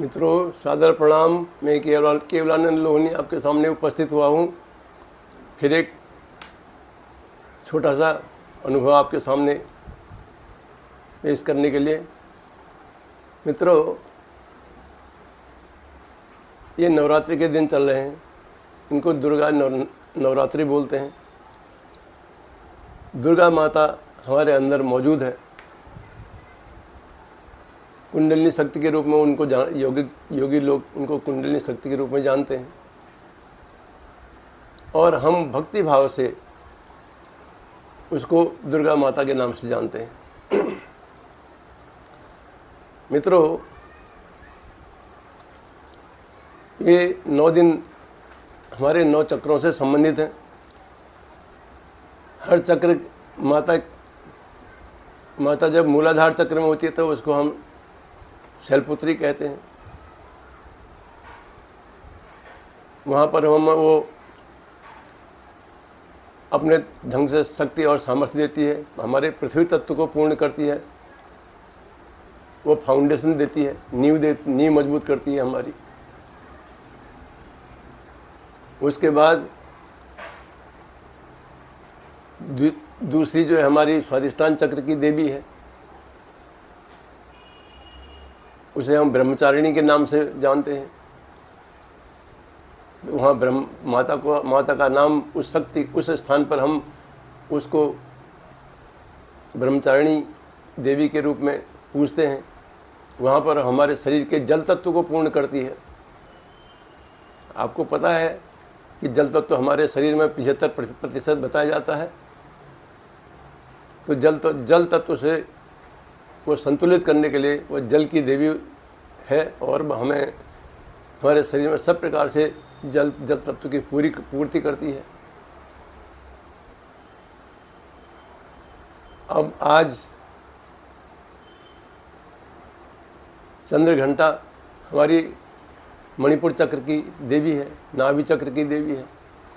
मित्रों, सादर प्रणाम। मैं केवलानंद लोहनी आपके सामने उपस्थित हुआ हूँ, फिर एक छोटा सा अनुभव आपके सामने पेश करने के लिए। मित्रों, ये नवरात्रि के दिन चल रहे हैं, इनको दुर्गा नवरात्रि बोलते हैं। दुर्गा माता हमारे अंदर मौजूद है। कुंडलिनी शक्ति के रूप में उनको योगी लोग उनको कुंडलिनी शक्ति के रूप में जानते हैं, और हम भक्ति भाव से उसको दुर्गा माता के नाम से जानते हैं। मित्रों, ये 9 दिन हमारे 9 चक्रों से संबंधित हैं। हर चक्र माता जब मूलाधार चक्र में होती है तो उसको हम शैलपुत्री कहते हैं। वहाँ पर हम वो अपने ढंग से शक्ति और सामर्थ्य देती है, हमारे पृथ्वी तत्व को पूर्ण करती है, वो फाउंडेशन देती है, नींव मजबूत करती है हमारी। उसके बाद दूसरी जो है हमारी स्वादिष्टान चक्र की देवी है, उसे हम ब्रह्मचारिणी के नाम से जानते हैं। वहाँ माता का नाम उस स्थान पर हम उसको ब्रह्मचारिणी देवी के रूप में पूजते हैं। वहाँ पर हमारे शरीर के जल तत्व को पूर्ण करती है। आपको पता है कि जल तत्व हमारे शरीर में 75% बताया जाता है। तो जल तत्व से वो संतुलित करने के लिए वो जल की देवी है, और हमें हमारे शरीर में सब प्रकार से जल तत्व की पूर्ति करती है। अब आज चंद्र घंटा हमारी मणिपुर चक्र की देवी है, नाभि चक्र की देवी है।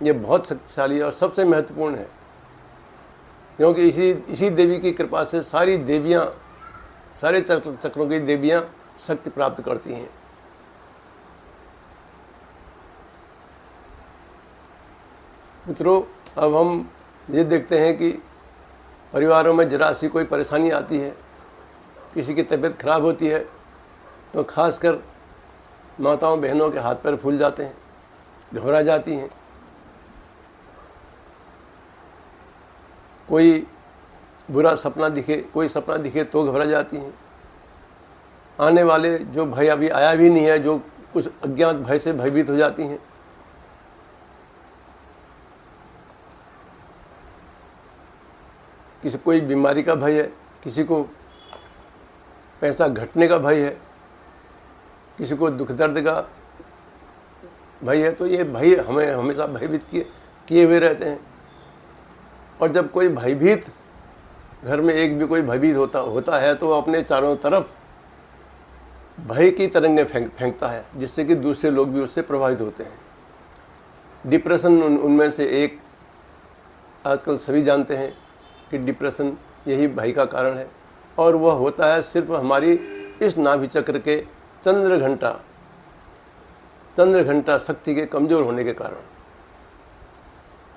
ये बहुत शक्तिशाली है और सबसे महत्वपूर्ण है, क्योंकि इसी देवी की कृपा से सारी देवियाँ, सारे चक्रों की देवियाँ शक्ति प्राप्त करती हैं। मित्रों, अब हम ये देखते हैं कि परिवारों में जरा सी कोई परेशानी आती है, किसी की तबीयत खराब होती है, तो खासकर माताओं बहनों के हाथ पैर फूल जाते हैं, घबरा जाती हैं। कोई बुरा सपना दिखे तो घबरा जाती हैं। आने वाले जो भय अभी आया भी नहीं है, जो कुछ अज्ञात भय से भयभीत हो जाती हैं। किसी कोई बीमारी का भय है, किसी को पैसा घटने का भय है, किसी को दुख दर्द का भय है। तो ये भय हमें हमेशा भयभीत किए हुए रहते हैं। और जब कोई भयभीत, घर में एक भी कोई भयभीत होता है तो अपने चारों तरफ भय की तरंगें फेंकता है, जिससे कि दूसरे लोग भी उससे प्रभावित होते हैं। डिप्रेशन उनमें से एक, आजकल सभी जानते हैं कि डिप्रेशन यही भय का कारण है, और वह होता है सिर्फ हमारी इस नाभि चक्र के चंद्र घंटा शक्ति के कमज़ोर होने के कारण।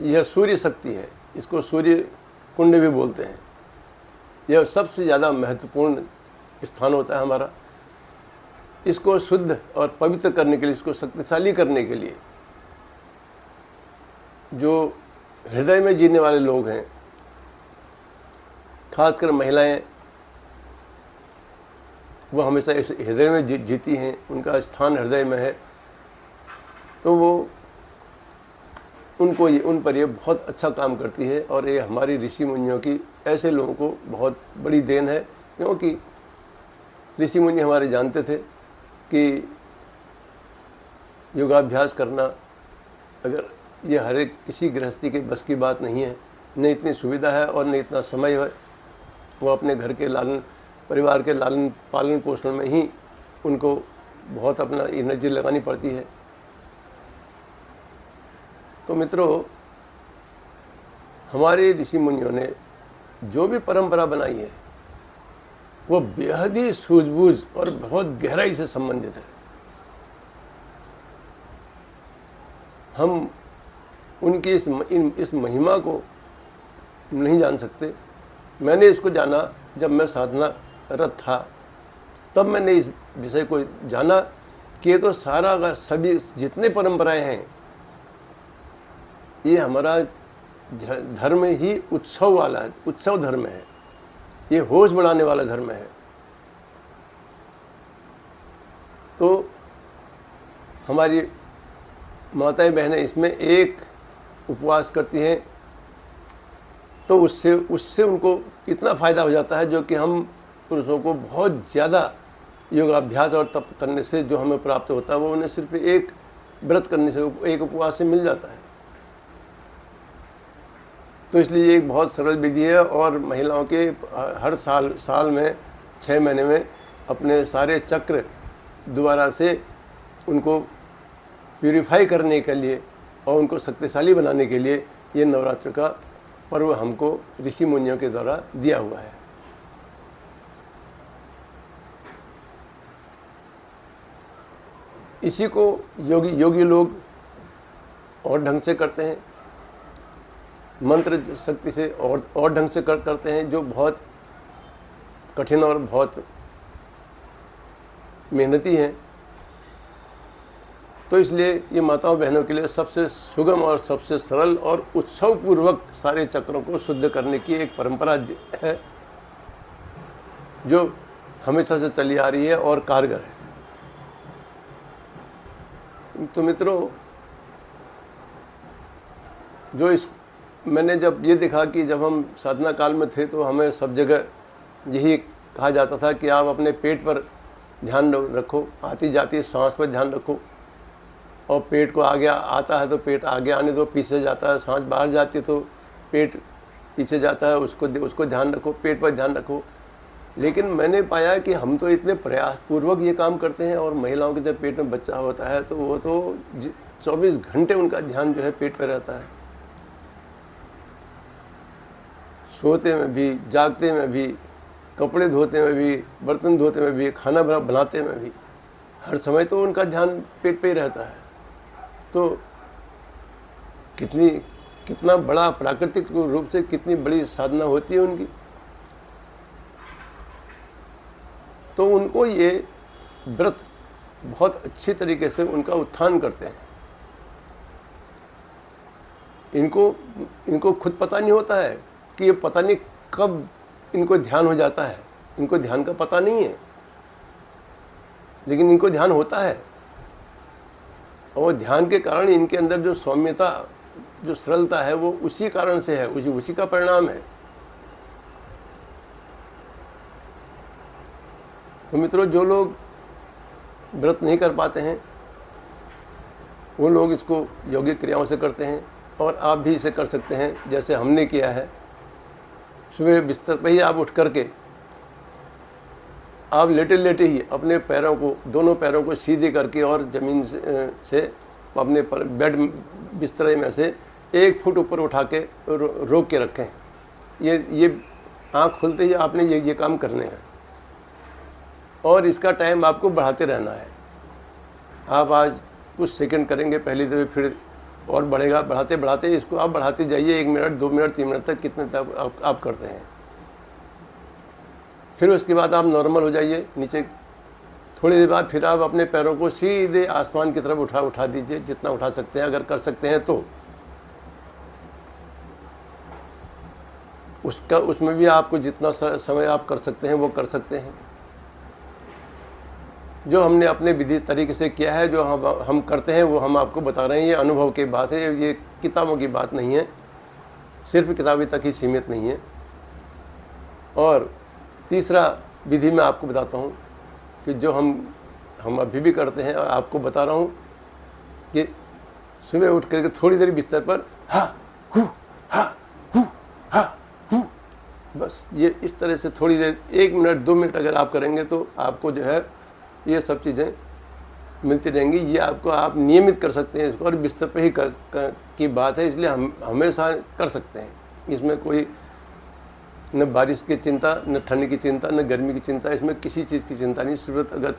यह सूर्य शक्ति है, इसको सूर्य कुंड भी बोलते हैं। यह सबसे ज़्यादा महत्वपूर्ण स्थान होता है हमारा। इसको शुद्ध और पवित्र करने के लिए, इसको शक्तिशाली करने के लिए, जो हृदय में जीने वाले लोग हैं, खासकर महिलाएं, वो हमेशा इस हृदय में जीती हैं, उनका स्थान हृदय में है। तो वो उन पर ये बहुत अच्छा काम करती है, और ये हमारी ऋषि मुनियों की, ऐसे लोगों को बहुत बड़ी देन है। क्योंकि ऋषि मुनि हमारे जानते थे कि योगाभ्यास करना, अगर ये हर एक किसी गृहस्थी के बस की बात नहीं है, न इतनी सुविधा है और न इतना समय है। वो अपने घर के परिवार के लालन पालन पोषण में ही उनको बहुत अपना एनर्जी लगानी पड़ती है। तो मित्रों, हमारे ऋषि मुनियों ने जो भी परंपरा बनाई है वो बेहद ही सूझबूझ और बहुत गहराई से संबंधित है। हम उनकी इस महिमा को नहीं जान सकते। मैंने इसको जाना जब मैं साधना रत था, तब मैंने इस विषय को जाना कि ये तो सारा का सभी जितने परंपराएं हैं, ये हमारा धर्म ही उत्सव वाला है, उत्सव धर्म है, ये होश बढ़ाने वाला धर्म है। तो हमारी माताएं बहनें इसमें एक उपवास करती हैं तो उससे उनको इतना फ़ायदा हो जाता है, जो कि हम पुरुषों को बहुत ज़्यादा योगाभ्यास और तप करने से जो हमें प्राप्त होता है, वो उन्हें सिर्फ एक व्रत करने से, एक उपवास से मिल जाता है। तो इसलिए ये एक बहुत सरल विधि है और महिलाओं के हर साल में 6 महीने में अपने सारे चक्र दोबारा से उनको प्यूरिफाई करने के लिए और उनको शक्तिशाली बनाने के लिए ये नवरात्र का पर्व हमको ऋषि मुनियों के द्वारा दिया हुआ है। इसी को योगी लोग और ढंग से करते हैं, मंत्र शक्ति से और ढंग से करते हैं, जो बहुत कठिन और बहुत मेहनती हैं। तो इसलिए ये माताओं बहनों के लिए सबसे सुगम और सबसे सरल और उत्सव पूर्वक सारे चक्रों को शुद्ध करने की एक परंपरा है, जो हमेशा से चली आ रही है और कारगर है। तो मित्रों, मैंने जब ये देखा कि जब हम साधना काल में थे तो हमें सब जगह यही कहा जाता था कि आप अपने पेट पर ध्यान रखो, आती जाती सांस पर ध्यान रखो, और पेट को आगे आता है तो पेट आगे आने दो, पीछे जाता है, सांस बाहर जाती है तो पेट पीछे जाता है, उसको ध्यान रखो, पेट पर ध्यान रखो। लेकिन मैंने पाया कि हम तो इतने प्रयासपूर्वक ये काम करते हैं, और महिलाओं के जब पेट में बच्चा होता है तो वो तो 24 घंटे उनका ध्यान जो है पेट पर रहता है, सोते में भी, जागते में भी, कपड़े धोते में भी, बर्तन धोते में भी, खाना बनाते में भी, हर समय तो उनका ध्यान पेट पे ही रहता है। तो कितना बड़ा प्राकृतिक रूप से कितनी बड़ी साधना होती है उनकी। तो उनको ये व्रत बहुत अच्छी तरीके से उनका उत्थान करते हैं। इनको खुद पता नहीं होता है कि ये पता नहीं कब इनको ध्यान हो जाता है, इनको ध्यान का पता नहीं है, लेकिन इनको ध्यान होता है। और ध्यान के कारण इनके अंदर जो सौम्यता, जो सरलता है, वो उसी कारण से है, उसी का परिणाम है। तो मित्रों, जो लोग व्रत नहीं कर पाते हैं वो लोग इसको यौगिक क्रियाओं से करते हैं, और आप भी इसे कर सकते हैं जैसे हमने किया है। सुबह बिस्तर पर ही आप उठ करके आप लेटे ही अपने पैरों को, दोनों पैरों को सीधे करके और ज़मीन से अपने बेड बिस्तर में से 1 फुट ऊपर उठा के रोक के रखें। ये आँख खुलते ही आपने ये काम करने हैं, और इसका टाइम आपको बढ़ाते रहना है। आप आज कुछ सेकंड करेंगे पहली दफ़े, फिर और बढ़ेगा, बढ़ाते बढ़ाते इसको आप बढ़ाते जाइए, 1 मिनट, 2 मिनट, 3 मिनट तक, कितने तक आप करते हैं। फिर उसके बाद आप नॉर्मल हो जाइए नीचे। थोड़ी देर बाद फिर आप अपने पैरों को सीधे आसमान की तरफ उठा दीजिए, जितना उठा सकते हैं, अगर कर सकते हैं तो। उसमें भी आपको जितना समय आप कर सकते हैं वो कर सकते हैं। जो हमने अपने विधि तरीके से किया है, जो हम करते हैं, वो हम आपको बता रहे हैं। ये अनुभव की बात है, ये किताबों की बात नहीं है, सिर्फ किताबी तक ही सीमित नहीं है। और तीसरा विधि मैं आपको बताता हूँ कि जो हम अभी भी करते हैं, और आपको बता रहा हूँ कि सुबह उठ करके थोड़ी देर बिस्तर पर बस ये इस तरह से थोड़ी देर, 1 मिनट 2 मिनट अगर आप करेंगे तो आपको जो है ये सब चीज़ें मिलती रहेंगी। ये आप नियमित कर सकते हैं इसको, और बिस्तर पे ही की बात है, इसलिए हम हमेशा कर सकते हैं। इसमें कोई न बारिश की चिंता, न ठंड की चिंता, न गर्मी की चिंता, इसमें किसी चीज़ की चिंता नहीं। सिर्फ अगर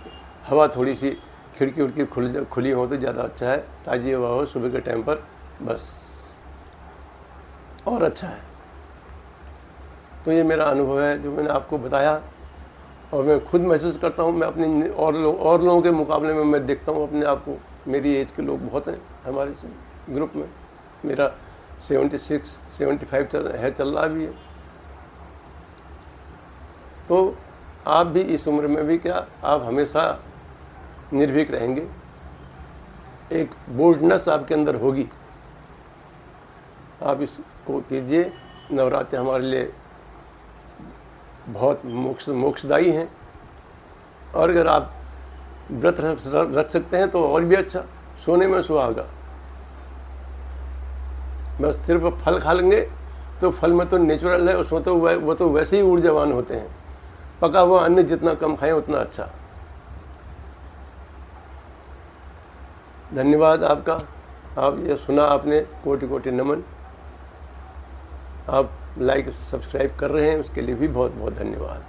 हवा थोड़ी सी खिड़की उड़की खुली हो तो ज़्यादा अच्छा है, ताज़ी हवा हो सुबह के टाइम पर, बस और अच्छा है। तो ये मेरा अनुभव है जो मैंने आपको बताया, और मैं खुद महसूस करता हूँ। मैं अपनी और लोगों के मुकाबले में मैं देखता हूँ अपने आप को, मेरी एज के लोग बहुत हैं हमारे ग्रुप में, मेरा 76-75 चल रहा भी है। तो आप भी इस उम्र में भी क्या, आप हमेशा निर्भीक रहेंगे, एक बोल्डनेस आपके अंदर होगी। आप इसको कीजिए। नवरात्रि हमारे लिए बहुत मोक्षदायी हैं, और अगर आप व्रत रख सकते हैं तो और भी अच्छा, सोने में सुहागा। बस सिर्फ फल खा लेंगे तो फल में तो नेचुरल है, उसमें तो वो तो वैसे ही ऊर्जावान होते हैं। पका हुआ अन्न जितना कम खाएं उतना अच्छा। धन्यवाद आपका, आप ये सुना आपने, कोटि कोटि नमन। आप लाइक सब्सक्राइब कर रहे हैं उसके लिए भी बहुत बहुत धन्यवाद।